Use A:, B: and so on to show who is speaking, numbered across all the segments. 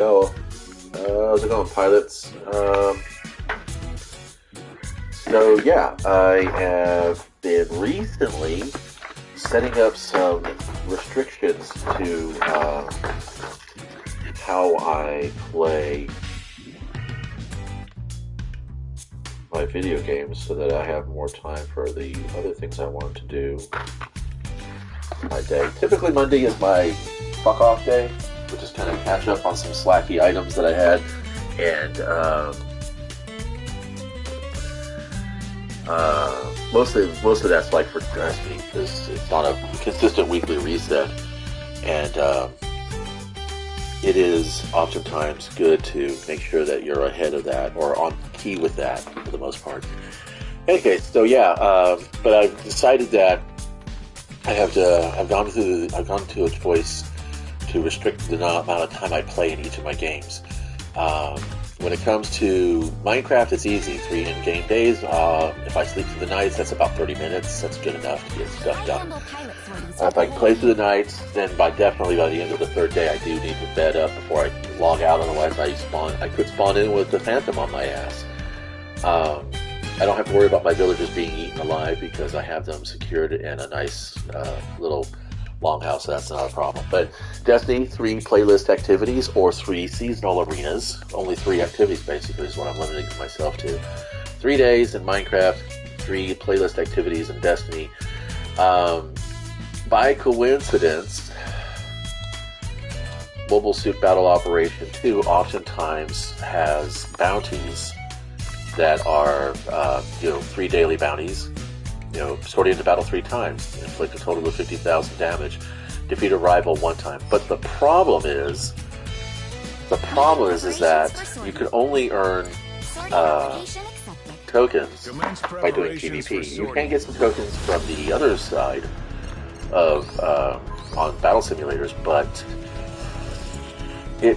A: Yo, how's it going, pilots? So yeah, I have been recently setting up some restrictions to how I play my video games so that I have more time for the other things I want to do in my day. Typically, Monday is my fuck off day, which is kind of catch up on some slacky items that I had, and most of that's like for Destiny because it's on a consistent weekly reset, and it is oftentimes good to make sure that you're ahead of that or on key with that for the most part. Okay, so yeah, but I've decided that I've gone to a choice to restrict the amount of time I play in each of my games. When it comes to Minecraft, it's easy. 3 in-game days. If I sleep through the nights, that's about 30 minutes. That's good enough to get stuff done. If I can play through the nights, then definitely by the end of the third day, I do need to bed up before I log out. Otherwise, I could spawn in with the Phantom on my ass. I don't have to worry about my villagers being eaten alive because I have them secured in a nice little longhouse, so that's not a problem. But Destiny, 3 playlist activities or 3 seasonal arenas. Only 3 activities basically is what I'm limiting myself to. 3 days in Minecraft, 3 playlist activities in Destiny. By coincidence, Mobile Suit Battle Operation 2 oftentimes has bounties that are 3 daily bounties. Sorting into battle 3 times, inflict a total of 50,000 damage, defeat a rival 1 time. But the problem is that you can only earn tokens by doing PvP. You can get some tokens from the other side of on battle simulators, but it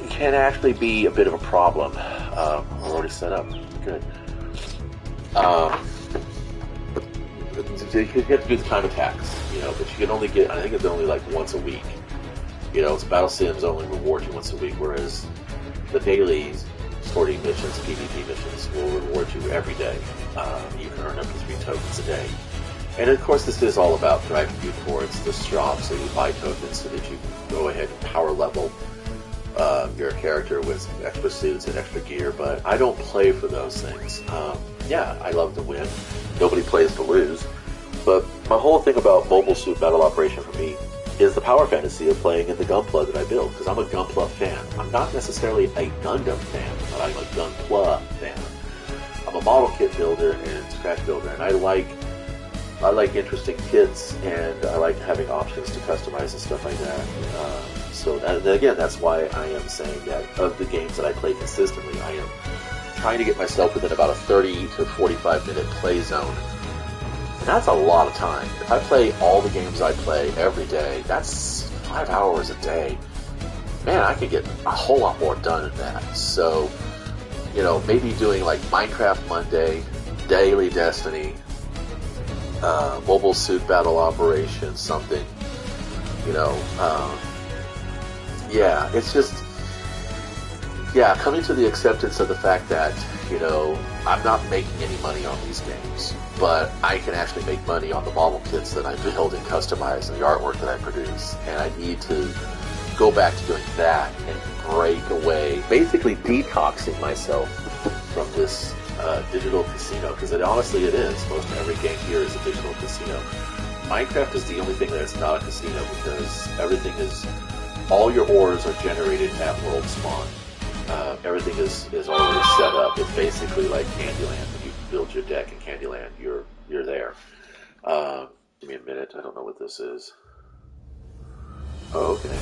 A: can actually be a bit of a problem. We're already set up. Good. You have to do the time attacks, but you can only get, I think it's only like once a week. It's Battle Sims only reward you once a week, whereas the daily sorting missions, PvP missions, will reward you every day. You can earn up to 3 tokens a day. And of course, this is all about driving you towards the shop, so you buy tokens so that you can go ahead and power level your character with extra suits and extra gear, but I don't play for those things. I love to win. Nobody plays to lose. But my whole thing about Mobile Suit Battle Operation for me is the power fantasy of playing in the Gunpla that I build, because I'm a Gunpla fan. I'm not necessarily a Gundam fan, but I'm a Gunpla fan. I'm a model kit builder and scratch builder, and I like interesting kits, and I like having options to customize and stuff like that. Again, that's why I am saying that of the games that I play consistently, I am trying to get myself within about a 30 to 45 minute play zone. And that's a lot of time. If I play all the games I play every day, that's 5 hours a day. Man, I could get a whole lot more done than that. So, maybe doing like Minecraft Monday, daily Destiny, Mobile Suit Battle Operation, something, it's just, coming to the acceptance of the fact that, I'm not making any money on these games, but I can actually make money on the model kits that I build and customize and the artwork that I produce, and I need to go back to doing that and break away, basically detoxing myself from this digital casino, because honestly it is. Most every game here is a digital casino. Minecraft is the only thing that's not a casino, because all your ores are generated at world spawn. Everything is already set up. It's basically like Candyland. When you build your deck in Candyland, you're there. Give me a minute. I don't know what this is. Oh, okay.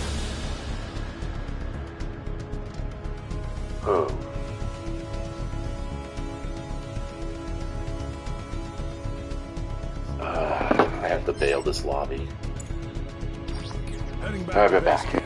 A: Oh. I have to bail this lobby. I'll be back.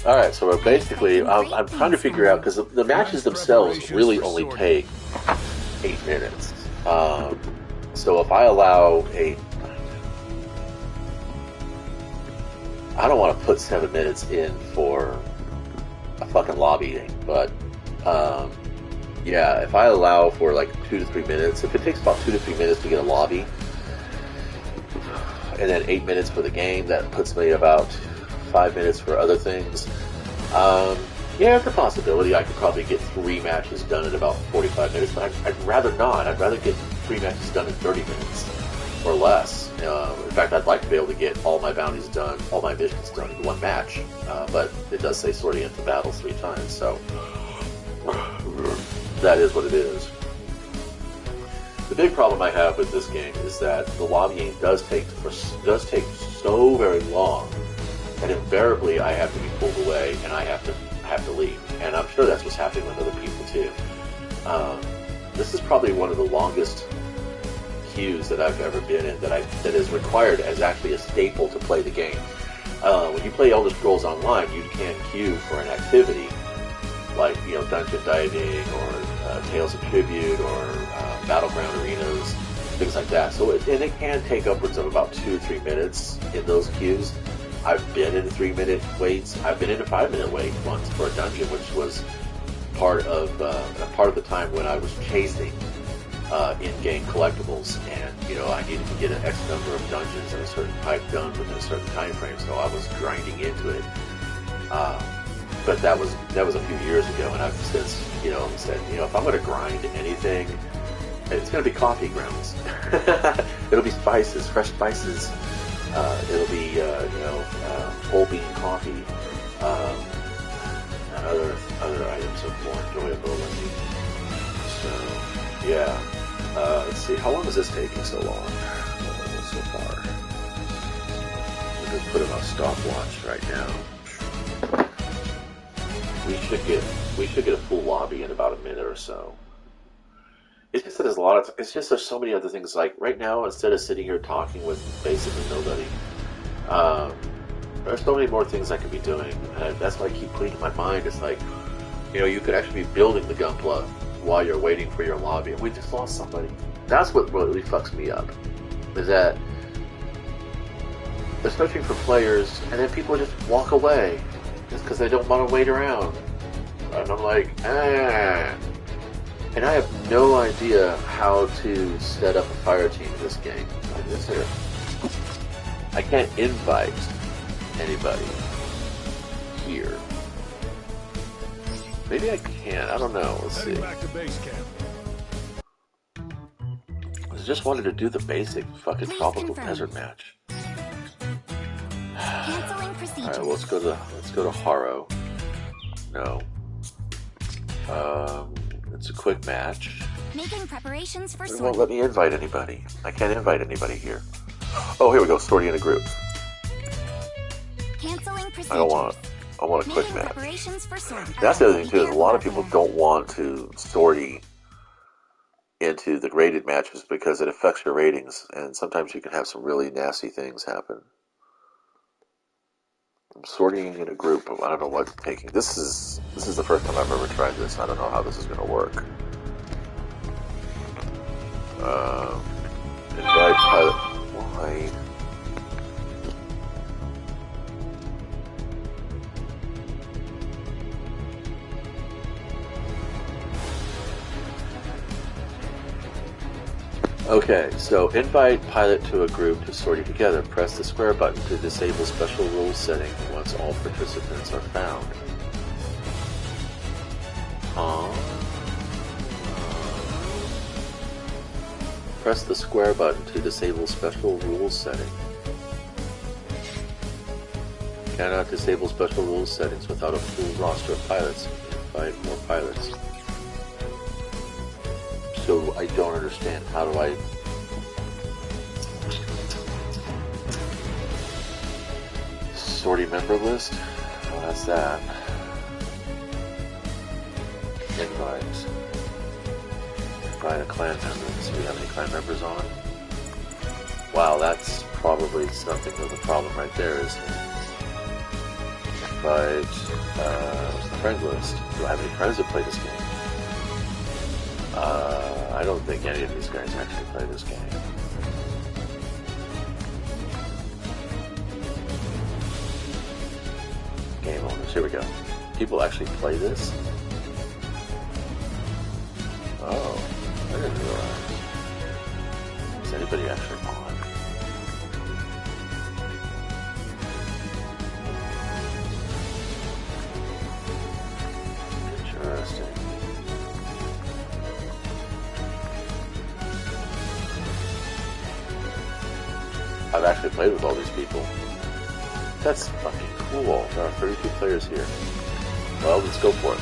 A: All right, so basically, I'm trying to figure out because the matches themselves really only take 8 minutes. So if I allow I don't want to put 7 minutes in for a fucking lobbying, but yeah, if I allow for like 2 to 3 minutes, if it takes about 2 to 3 minutes to get a lobby, and then 8 minutes for the game, that puts me about 5 minutes for other things. Yeah, it's a possibility. I could probably get 3 matches done in about 45 minutes, but I'd rather not. I'd rather get 3 matches done in 30 minutes or less. In fact, I'd like to be able to get all my bounties done, all my missions done in 1 match. But it does say sorting into battle 3 times, so that is what it is. The big problem I have with this game is that the lobbying does take so very long, and invariably I have to be pulled away and I have to leave. And I'm sure that's what's happening with other people too. This is probably one of the longest queues that I've ever been in that is required as actually a staple to play the game. When you play Elder Scrolls Online, you can queue for an activity like dungeon diving or Tales of Tribute or battleground arenas, things like that. So it can take upwards of about 2 or 3 minutes in those queues. I've been in 3-minute waits. I've been in a 5-minute wait once for a dungeon, which was part of the time when I was chasing in-game collectibles, and I needed to get an X number of dungeons and a certain type done within a certain time frame. So I was grinding into it. But that was a few years ago, and I've since said if I'm going to grind anything, it's going to be coffee grounds. It'll be spices, fresh spices. It'll be whole bean coffee, and other items of more enjoyability. So yeah, let's see. How long is this taking so long so far? I'm going to put it on stopwatch right now. We should get a full lobby in about a minute or so. It's just that there's so many other things. Like right now, instead of sitting here talking with basically nobody, there's so many more things I could be doing, and that's why I keep putting in my mind. It's like, you could actually be building the Gunpla while you're waiting for your lobby, and we just lost somebody. That's what really fucks me up. Is that they're searching for players, and then people just walk away just because they don't want to wait around. And I'm like, And I have no idea how to set up a fire team in this game. Like this here. I can't invite anybody here. Maybe I can. I don't know. Let's see.
B: Back to base camp.
A: I just wanted to do the basic fucking tropical desert match. Alright, well, let's go to Haro. No. It's a quick match.
C: Making preparations for
A: It won't let me invite anybody. I can't invite anybody here. Oh, here we go. Sorting in a group.
C: Canceling procedures.
A: I want a quick match.
C: Preparations for sorting.
A: That's the other thing too, is a lot of people don't want to sortie into the graded matches because it affects your ratings, and sometimes you can have some really nasty things happen. I'm sorting in a group. I don't know what's taking. This is the first time I've ever tried this. I don't know how this is going to work. Invite pilot. Why? Okay, so invite pilot to a group to sortie together. Press the square button to disable special rules setting once all participants are found. Press the square button to disable special rules setting. Cannot disable special rules settings without a full roster of pilots. Invite more pilots. So I don't understand. How do I... Sortie member list? Oh, that's that. Invite. Invite a clan member. So we have any clan members on? Wow, that's probably something of the problem right there, isn't it? Invite, what's the friend list? Do I have any friends that play this game? I don't think any of these guys actually play this game. Game owners, here we go. People actually play this? Oh, I didn't realize. Is anybody actually on? Interesting. I've actually played with all these people. That's fucking cool. There are 32 players here. Well, let's go for it.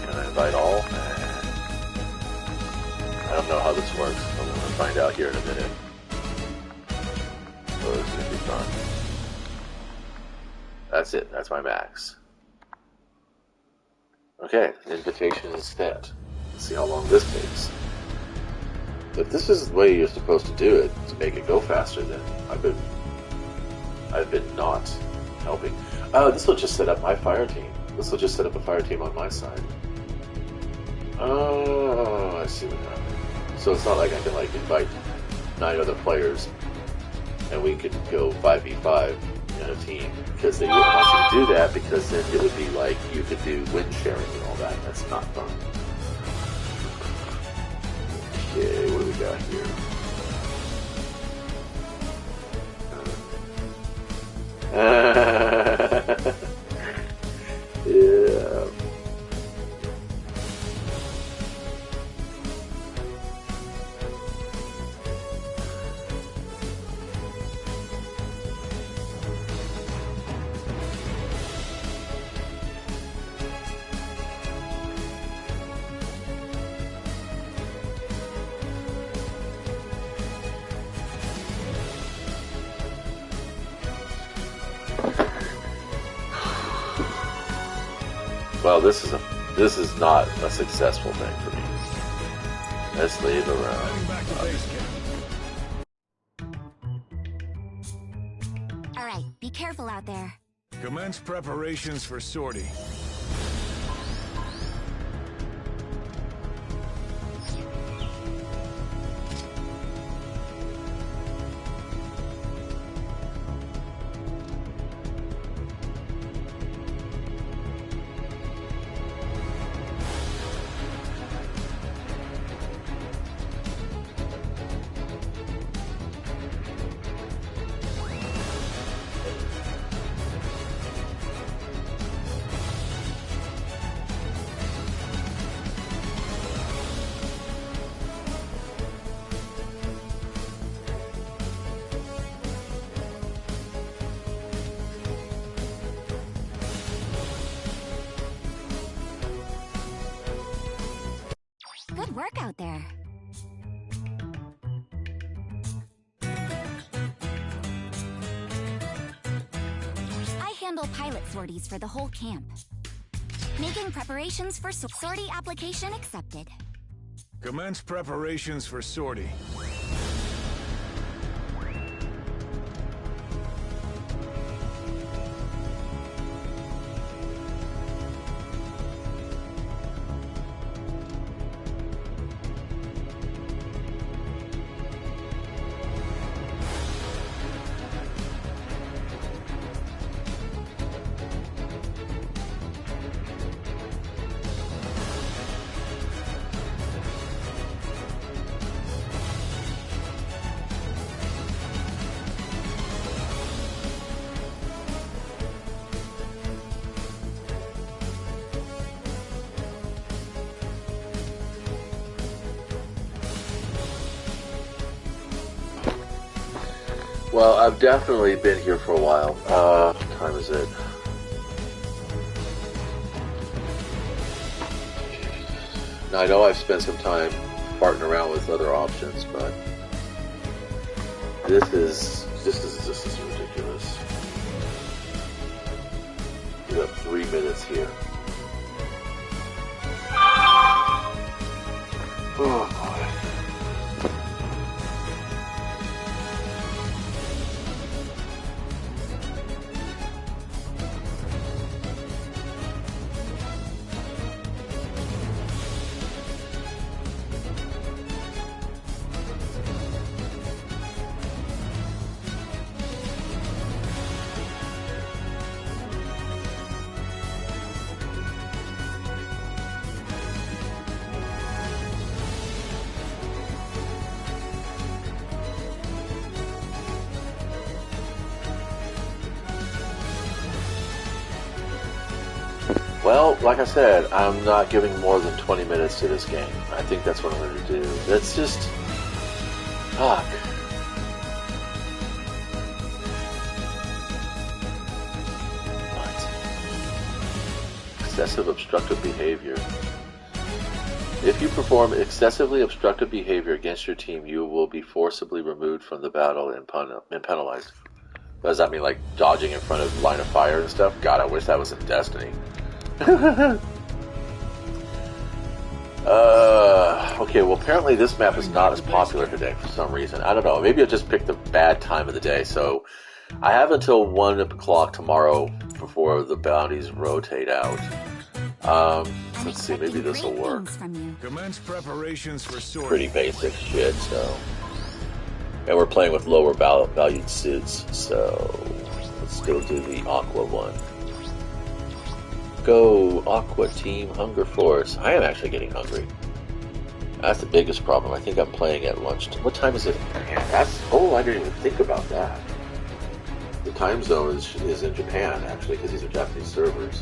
A: Can I invite all? I don't know how this works. I'm going to find out here in a minute. So this is going to be fun. That's it. That's my max. Okay, invitation is set. Let's see how long this takes. If this is the way you're supposed to do it, to make it go faster, then I've been not helping. This will just set up my fire team. This will just set up a fire team on my side. Oh, I see what happened. So it's not like I can like invite 9 other players and we could go 5v5 in a team, because they wouldn't want you to do that, because then it would be like you could do win sharing and all that. That's not fun. Okay, what do we got here? Yeah. Well, this is not a successful thing for me. Let's leave around.
C: All right, be careful out there.
B: Commence preparations for sortie.
C: Good work out there. I handle pilot sorties for the whole camp. Making preparations for sortie application accepted.
B: Commence preparations for sortie.
A: Well, I've definitely been here for a while. What time is it? Now, I know I've spent some time farting around with other options, but this is ridiculous. We have 3 minutes here. Oh boy. Well, like I said, I'm not giving more than 20 minutes to this game. I think that's what I'm going to do. That's just... Fuck. What? Excessive obstructive behavior. If you perform excessively obstructive behavior against your team, you will be forcibly removed from the battle and penalized. Does that mean like dodging in front of line of fire and stuff? God, I wish that was in Destiny. Okay, well apparently this map is not as popular today for some reason. I don't know, maybe I just picked the bad time of the day. So I have until 1 o'clock tomorrow before the bounties rotate out. Let's see, maybe this will work.
B: Commence preparations for sortie.
A: Pretty basic shit, so. And we're playing with lower valued suits, so let's go do the Aqua one. Go Aqua Team Hunger Force. I am actually getting hungry. That's the biggest problem. I think I'm playing at lunch. What time is it? Oh, I didn't even think about that. The time zone is in Japan, actually, because these are Japanese servers.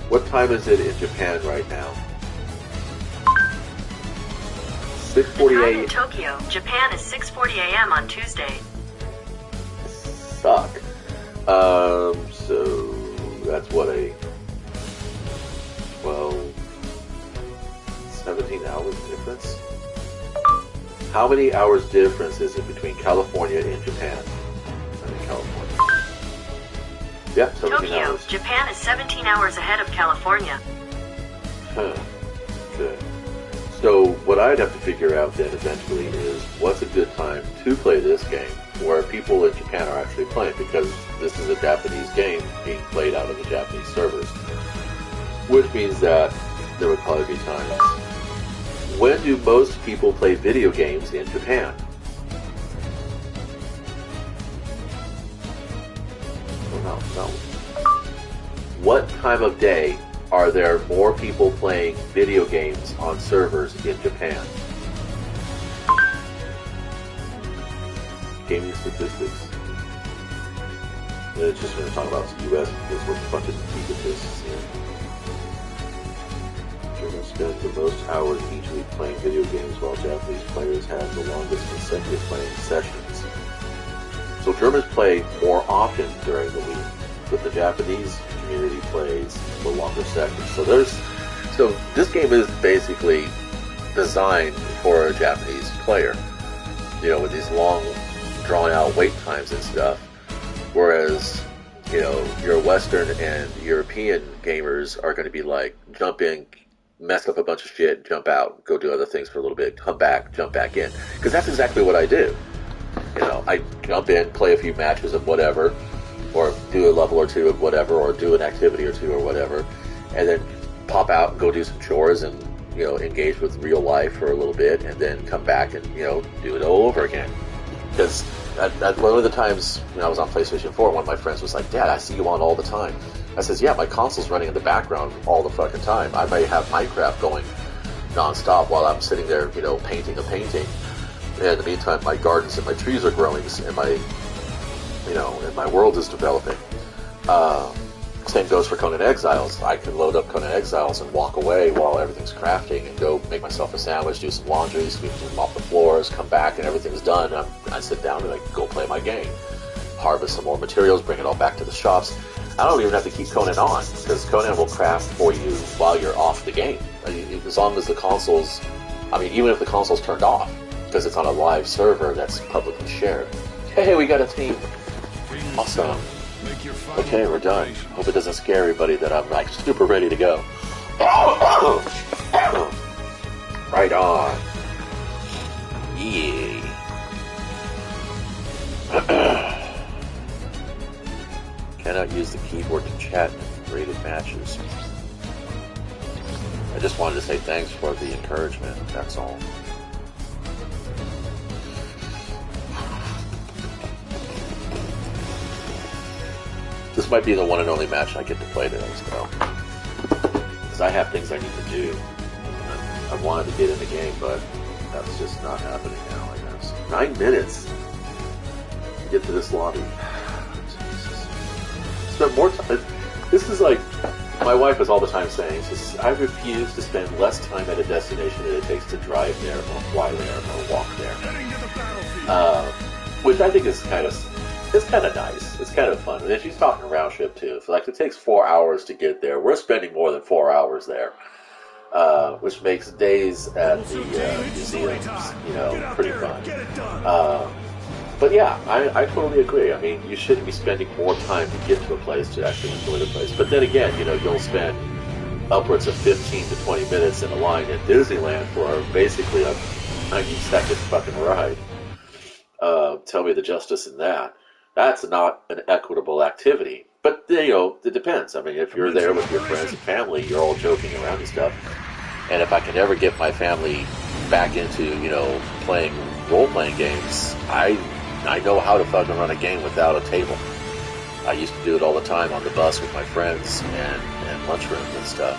A: What time is it in Japan right now? 6:48
D: in Tokyo, Japan is 6:40 a.m. on Tuesday.
A: Suck. So that's what, a 17 hours difference? How many hours difference is it between California and Japan? I'm in California. Yeah, 17
D: Tokyo,
A: hours.
D: Japan is 17 hours ahead of California.
A: Huh. Good. So what I'd have to figure out then eventually is what's a good time to play this game where people in Japan are actually playing, because this is a Japanese game being played out of the Japanese servers. Which means that there would probably be times. When do most people play video games in Japan? Oh, no. What time of day are there more people playing video games on servers in Japan? Gaming statistics. And it's just going to talk about the US because we're a bunch of egotists here. Germans spend the most hours each week playing video games, while Japanese players have the longest consecutive playing sessions. So Germans play more often during the week, but the Japanese community plays the longer sessions. So this game is basically designed for a Japanese player, with these long, drawn-out wait times and stuff. Whereas, your Western and European gamers are going to be like, jump in, mess up a bunch of shit, jump out, go do other things for a little bit, come back, jump back in. Because that's exactly what I do. I jump in, play a few matches of whatever, or do a level or two of whatever, or do an activity or two or whatever, and then pop out and go do some chores and, engage with real life for a little bit, and then come back and, do it all over again. Because at one of the times when I was on PlayStation 4, one of my friends was like, "Dad, I see you on all the time." I says, "Yeah, my console's running in the background all the fucking time. I may have Minecraft going non-stop while I'm sitting there, painting a painting. And in the meantime, my gardens and my trees are growing, and my world is developing." Same goes for Conan Exiles. I can load up Conan Exiles and walk away while everything's crafting and go make myself a sandwich, do some laundry, sweep them off the floors, come back and everything's done. I sit down and I go play my game. Harvest some more materials, bring it all back to the shops. I don't even have to keep Conan on, because Conan will craft for you while you're off the game. As long as the console's, even if the console's turned off, because it's on a live server that's publicly shared. Hey, we got a team. Awesome. Okay, we're done. Hope it doesn't scare everybody that I'm like super ready to go. Right on. Yay. Cannot use the keyboard to chat in rated matches. I just wanted to say thanks for the encouragement, that's all. This might be the one and only match I get to play today, so. Because I have things I need to do. I wanted to get in the game, but that's just not happening now, I guess. 9 minutes to get to this lobby. spend more time. This is like my wife is all the time saying, she says, I refuse to spend less time at a destination than it takes to drive there or fly there or walk there. Which I think is kind of nice. It's kind of fun. And she's talking round trip too. So like it takes 4 hours to get there. We're spending more than 4 hours there, which makes days at the museums, pretty fun. But yeah, I totally agree. I mean, you shouldn't be spending more time to get to a place to actually enjoy the place. But then again, you'll spend upwards of 15 to 20 minutes in a line at Disneyland for basically a 90-second fucking ride. Tell me the justice in that. That's not an equitable activity. But, it depends. I mean, if you're there with your friends and family, you're all joking around and stuff. And if I can ever get my family back into, playing role-playing games, I know how to fucking run a game without a table. I used to do it all the time on the bus with my friends and lunchrooms and stuff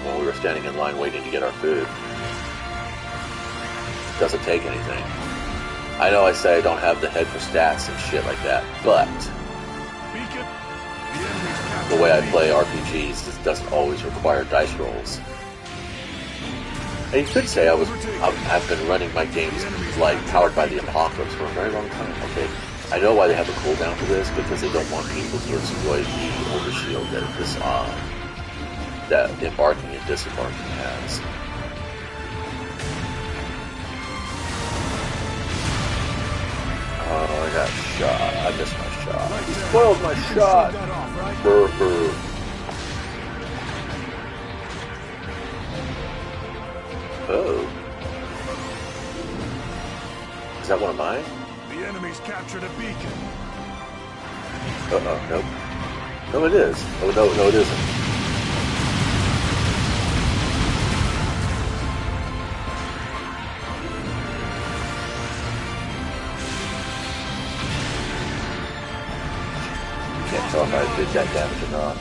A: when we were standing in line waiting to get our food. It doesn't take anything. I know I say I don't have the head for stats and shit like that, but the way I play RPGs doesn't always require dice rolls. And you could say I've been running my games like powered by the apocalypse for a very long time. Okay, I know why they have a cooldown for this, because they don't want people to exploit the overshield that embarking and disembarking has. Oh, I got shot. I missed my shot. He spoiled my shot. Brr, brr. Oh. Is that one of mine?
B: The enemy's captured a beacon.
A: Uh-oh, nope. No, it is. Oh, no, it isn't. Can't tell if I did that damage or not.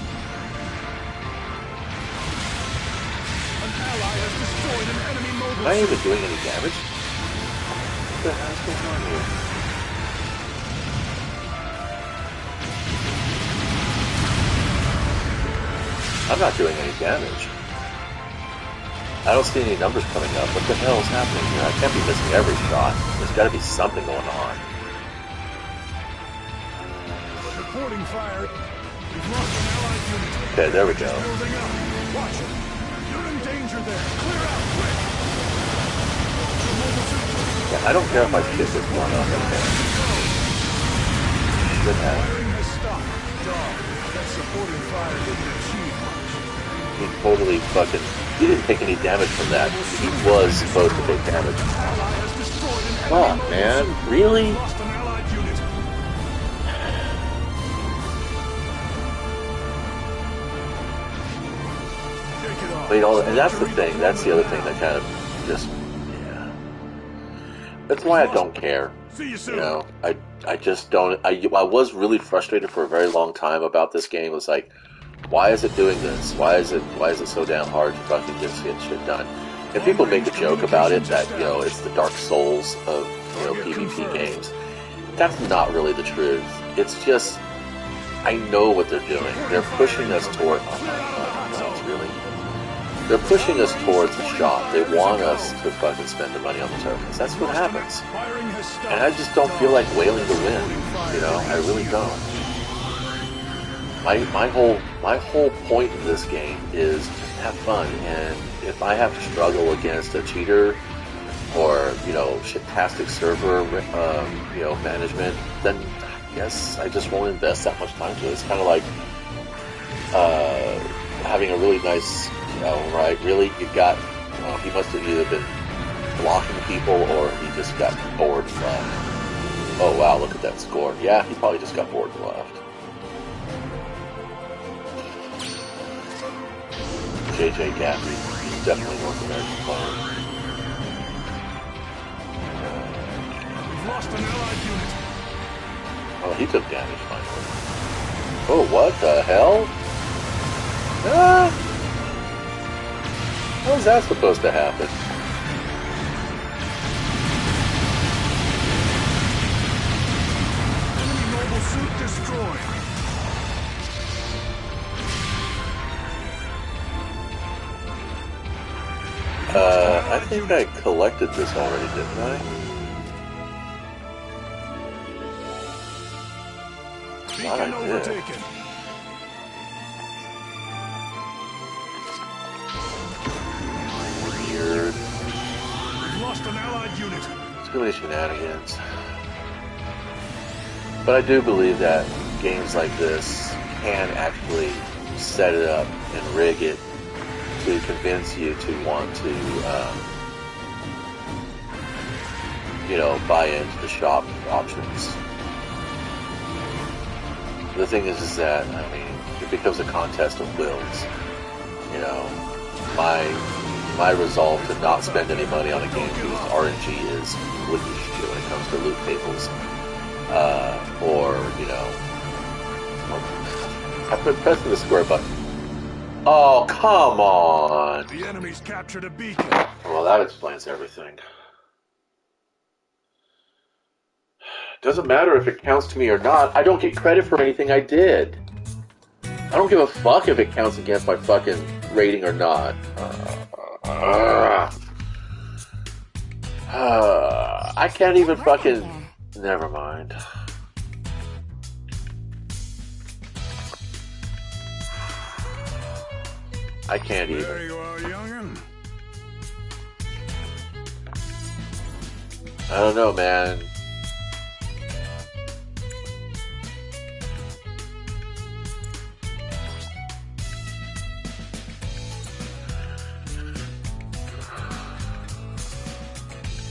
A: Am I even doing any damage? What the hell's going on here? I'm not doing any damage. I don't see any numbers coming up. What the hell is happening here? I can't be missing every shot. There's got to be something going on.
B: Reporting fire. We've lost an allied unit.
A: Okay, there we go.
B: Building up. Watch it. You're in danger there. Clear out, quick.
A: Yeah, I don't care if I skip this one up. Okay. Good hat.
B: Firing has stopped. Dog. That supporting fire didn't achieve much.
A: He totally fucking... He didn't take any damage from that. He was supposed to take damage.
B: Ally has destroyed an
A: Fuck, man. Really?
B: lost an allied unit. Take it off.
A: And that's the thing. That's the other thing that kind of just... Yeah. That's why I don't care.
B: See you soon.
A: I just don't... I was really frustrated for a very long time about this game. It was like, why is it doing this? Why is it so damn hard to fucking just get shit done? And people make a joke about it that, it's the Dark Souls of, PvP games. That's not really the truth. It's just, I know what they're doing. They're pushing us toward... They're pushing us towards the shop. They want us to fucking spend the money on the tokens. That's what happens. And I just don't feel like wailing to win. I really don't. My whole point in this game is to have fun, and if I have to struggle against a cheater or shit-tastic server management, then I guess I just won't invest that much time to it. It's kind of like having a really nice, right? Really, he must have either been blocking people or he just got bored and left. Oh wow, look at that score. Yeah, he probably just got bored and left. JJ Gaffney, he's definitely North American player.
B: We've lost an allied unit.
A: Oh, he took damage finally. Oh, what the hell? Ah! How is that supposed to happen?
B: Enemy mobile suit destroyed.
A: I think I collected this already, didn't I?
B: Beacon overtaken.
A: Weird.
B: We've lost an allied unit.
A: Too many shenanigans. But I do believe that games like this can actually set it up and rig it to convince you to want to, buy into the shop options. The thing is that, it becomes a contest of wills. My resolve to not spend any money on a game whose RNG is completely shit when it comes to loot tables. I'm pressing the square button. Oh, come on!
B: The enemy's captured a beacon.
A: Well, that explains everything. Doesn't matter if it counts to me or not. I don't get credit for anything I did. I don't give a fuck if it counts against my fucking rating or not. I can't even fucking... Never mind. I can't even.
B: There you are, young'un.
A: I don't know, man.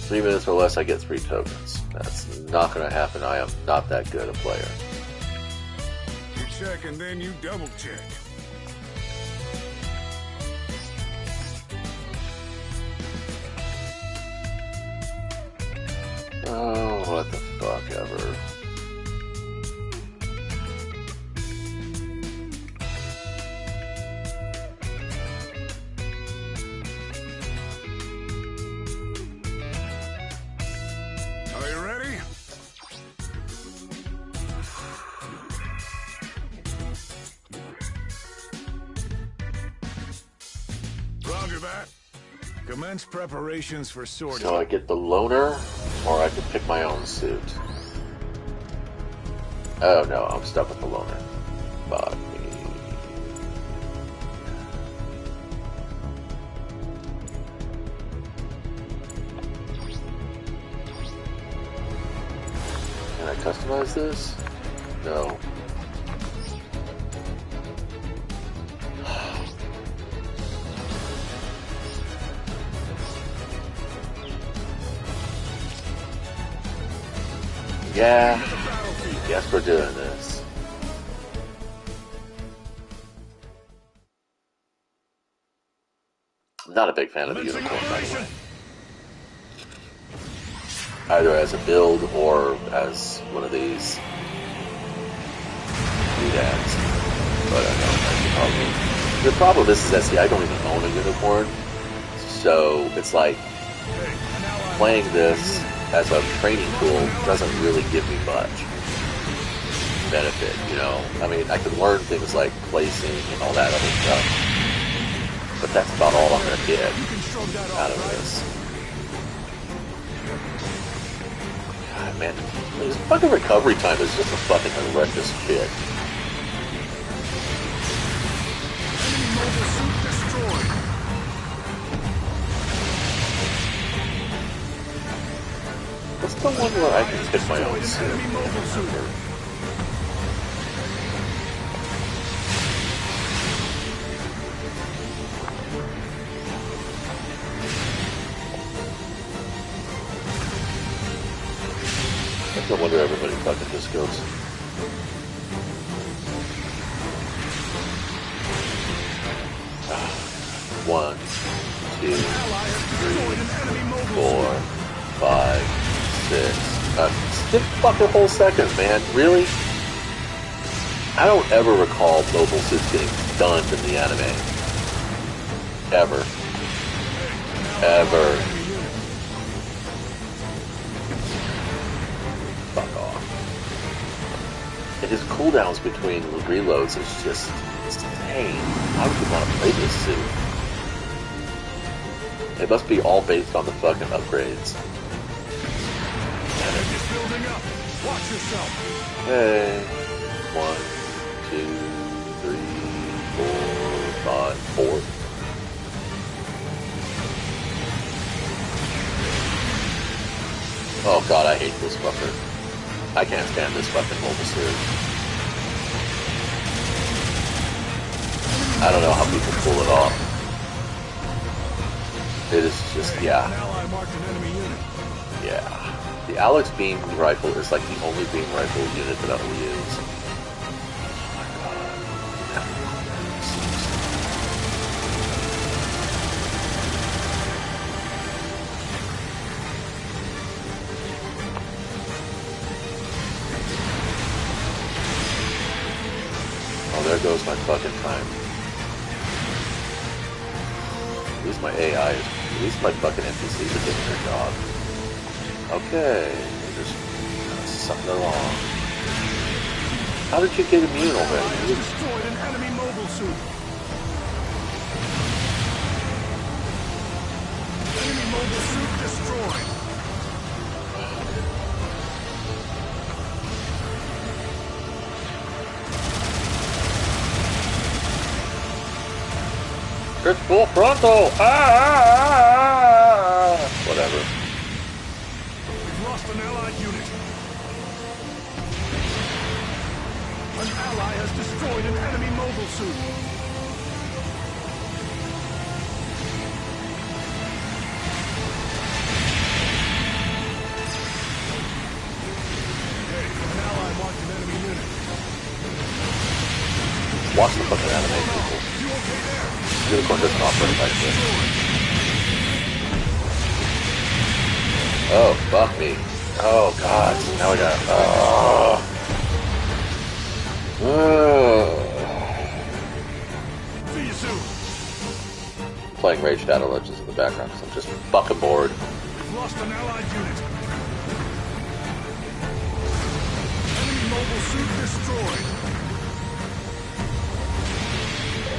A: Three minutes or less, I get 3 tokens. That's not going to happen. I am not that good a player.
B: You check and then you double check.
A: Oh, what the fuck ever.
B: Are you ready? Roger that. Commence preparations for sorting.
A: So I get the loner, or I can pick my own suit. Oh no, I'm stuck with the loner. Fuck me. Can I customize this? No. Yeah, guess we're doing this. I'm not a big fan of the unicorn, by the way. Either as a build or as one of these doodads. But I know that's the problem. The problem is that, see, I don't even own a unicorn. So it's like playing this as a training tool doesn't really give me much benefit, I can learn things like placing and all that other stuff, but that's about all I'm gonna get out of this. God, man, this fucking recovery time is just a fucking horrendous shit. What's the one where I can pick my own suit? I no wonder everybody fucking just goes. One, 2, 3, 4, 5. 6 fucking whole seconds, man. Really? I don't ever recall mobile suits getting stunned in the anime. Ever. Ever. Fuck off. And his cooldowns between reloads is just insane. How would you want to play this suit? It must be all based on the fucking upgrades.
B: They're just building up. Watch yourself.
A: Hey. 1, 2, 3, 4, 5, 4. Oh god, I hate this fucker. I can't stand this fucking mobile suit. I don't know how people pull it off. It is just, yeah.
B: An ally marked an enemy unit.
A: Yeah. The Alex beam rifle is like the only beam rifle unit that I will use. Oh my god. Oh, there goes my fucking time. At least my AI is, at least my fucking NPCs are doing their job. Okay, we're just sucking along. How did you get immune already?
B: You destroyed an enemy mobile suit. Enemy mobile suit destroyed.
A: It's full frontal! Whatever.
B: We've lost an allied unit. An ally has destroyed an enemy mobile suit. Hey, an ally marked an enemy unit.
A: Watch the fucking animation, people.
B: You okay there?
A: Unicorn doesn't operate like this. Oh, fuck me. Oh, God. Now I got...
B: See you soon.
A: Playing Rage Shadow Legends in the background because I'm just fucking bored.
B: We've lost an allied unit. Enemy mobile suit destroyed.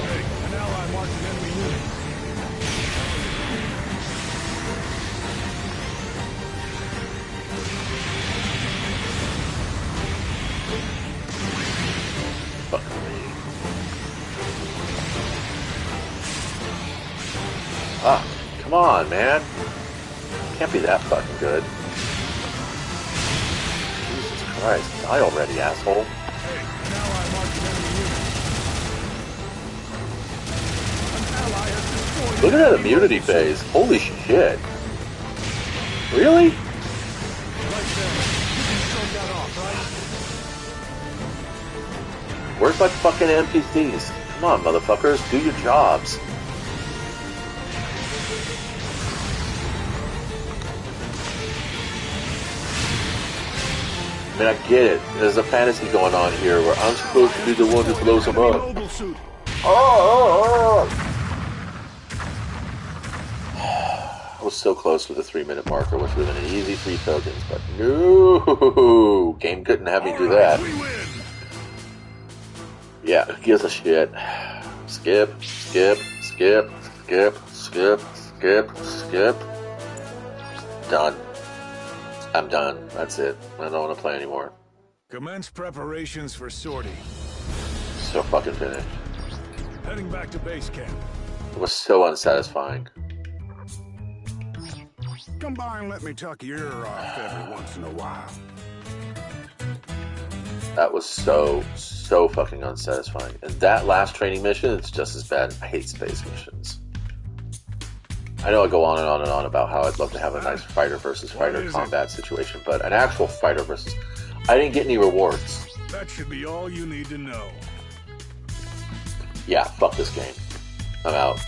B: Hey, an ally marked an enemy unit.
A: Fuck me. Ah, come on, man. Can't be that fucking good. Jesus Christ. Die already, asshole.
B: Hey, an ally marked an enemy unit. An ally has destroyed.
A: Look at
B: an
A: that
B: enemy
A: immunity
B: mobile suit.
A: phase. Holy shit. Really?
B: Right there. You can shut that off, right?
A: Where's my fucking NPCs? Come on, motherfuckers. Do your jobs. I mean, I get it. There's a fantasy going on here where I'm supposed to be the one that blows them
B: Enemy
A: up.
B: mobile suit.
A: Oh. I was so close with the 3-minute marker, which would have been an easy 3 tokens, but no! Game couldn't have me do that.
B: We win.
A: Yeah, who gives a shit? Skip, skip, skip, skip, skip, skip, skip. Done. I'm done. That's it. I don't want to play anymore.
B: Commence preparations for sortie.
A: So fucking finished.
B: Heading back to base camp.
A: It was so unsatisfying.
B: Come by and let me tuck your ear off every once in a while.
A: That was so fucking unsatisfying. And that last training mission, it's just as bad. I hate space missions. I know I go on and on and on about how I'd love to have a nice fighter versus fighter combat situation, but an actual fighter versus... I didn't get any rewards.
B: That should be all you need to know.
A: Yeah, fuck this game. I'm out.